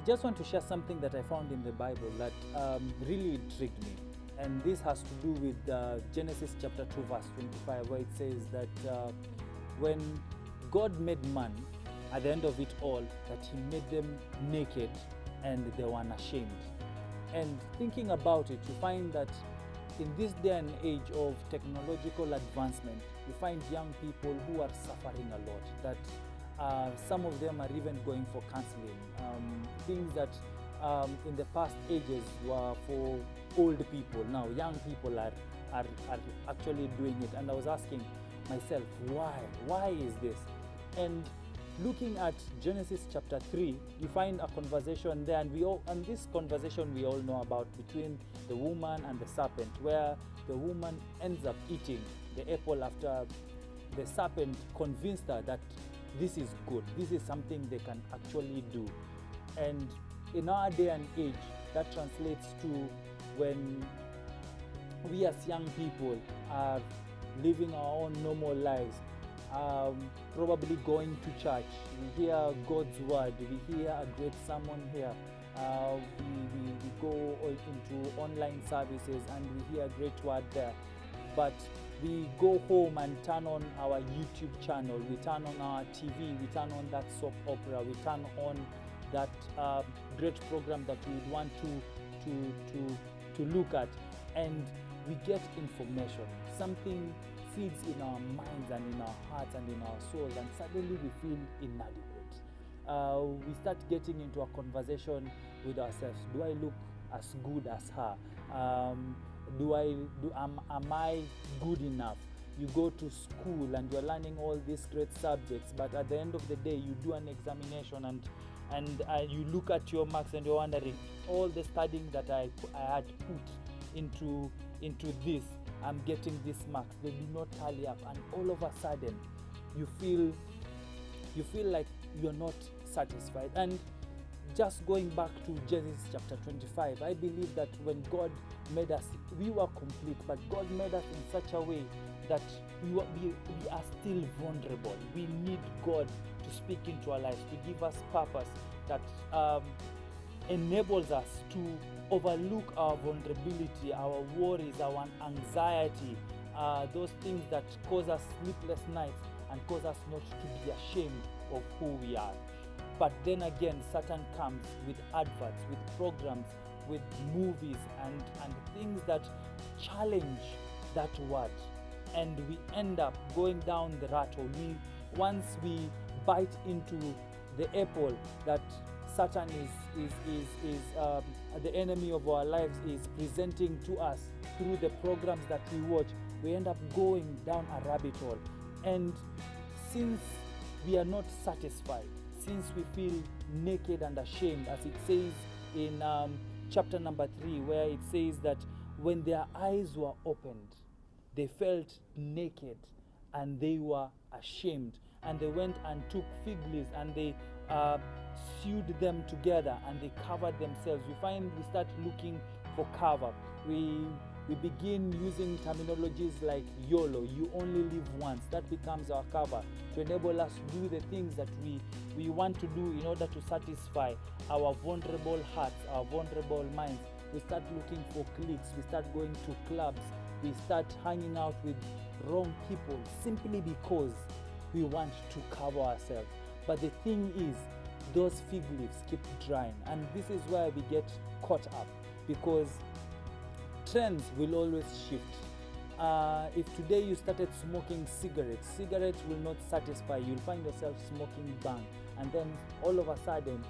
I just want to share something that I found in the Bible that really intrigued me. And this has to do with Genesis chapter 2, verse 25, where it says that when God made man, at the end of it all, that he made them naked and they were unashamed. And thinking about it, you find that in this day and age of technological advancement, you find young people who are suffering a lot, that some of them are even going for counseling. Things that in the past ages were for old people, now young people are actually doing it. And I was asking myself, why is this? And looking at Genesis chapter 3, you find a conversation there, and this conversation we all know about, between the woman and the serpent, where the woman ends up eating the apple after the serpent convinced her that this is good, this is something they can actually do. And in our day and age, that translates to when we as young people are living our own normal lives, probably going to church, we hear God's word, we hear a great sermon here, we go into online services and we hear a great word there, but we go home and turn on our YouTube channel, we turn on our TV, we turn on that soap opera, we turn on that great program that we would want to look at, and we get information. Something feeds in our minds and in our hearts and in our souls, and suddenly we feel inadequate. We start getting into a conversation with ourselves. Do I look as good as her? Am I good enough? You go to school and you're learning all these great subjects, but at the end of the day, you do an examination and you look at your marks and you're wondering, all the studying that I had put into this, I'm getting this marks, they do not tally up, and all of a sudden you feel like you're not satisfied. And just going back to Genesis chapter 25, I believe that when God made us, we were complete, but God made us in such a way that we are still vulnerable. We need God to speak into our lives, to give us purpose that enables us to overlook our vulnerability, our worries, our anxiety, those things that cause us sleepless nights and cause us not to be ashamed of who we are. But then again, Satan comes with adverts, with programs, with movies and things that challenge that word, and we end up going down the rat hole. Once we bite into the apple that Satan is the enemy of our lives is presenting to us through the programs that we watch, we end up going down a rabbit hole. And since we are not satisfied, since we feel naked and ashamed, as it says in chapter number 3, where it says that when their eyes were opened, they felt naked and they were ashamed, and they went and took fig leaves and they sewed them together and they covered themselves. We start looking for cover. We begin using terminologies like YOLO, you only live once. That becomes our cover to enable us to do the things that we want to do in order to satisfy our vulnerable hearts, our vulnerable minds. We start looking for cliques, we start going to clubs, we start hanging out with wrong people simply because we want to cover ourselves. But the thing is, those fig leaves keep drying, and this is where we get caught up, because trends will always shift. If today you started smoking cigarettes will not satisfy you. You'll find yourself smoking bang, and then all of a sudden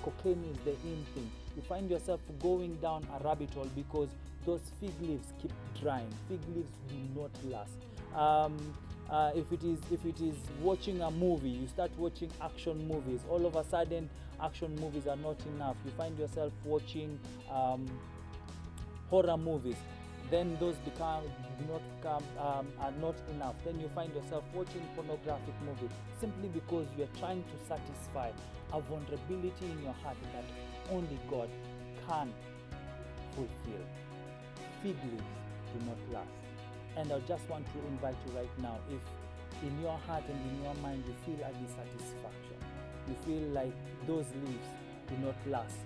cocaine is the in thing. You find yourself going down a rabbit hole because those fig leaves keep drying. Fig leaves do not last. If it is watching a movie, you start watching action movies. All of a sudden, action movies are not enough. You find yourself watching horror movies. Then those are not enough. Then you find yourself watching pornographic movies simply because you are trying to satisfy a vulnerability in your heart that only God can fulfill. Fig leaves do not last. And I just want to invite you right now, if in your heart and in your mind you feel a dissatisfaction, you feel like those leaves do not last.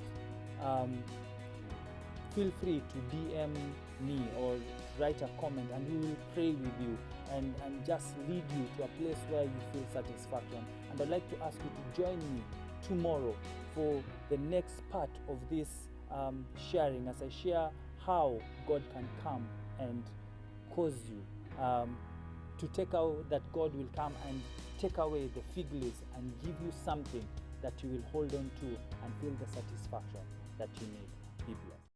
Feel free to DM me or write a comment, and we will pray with you and just lead you to a place where you feel satisfaction. And I'd like to ask you to join me tomorrow for the next part of this sharing, as I share how God can come and cause you to take out, that God will come and take away the fig leaves and give you something that you will hold on to and feel the satisfaction that you need. Be blessed.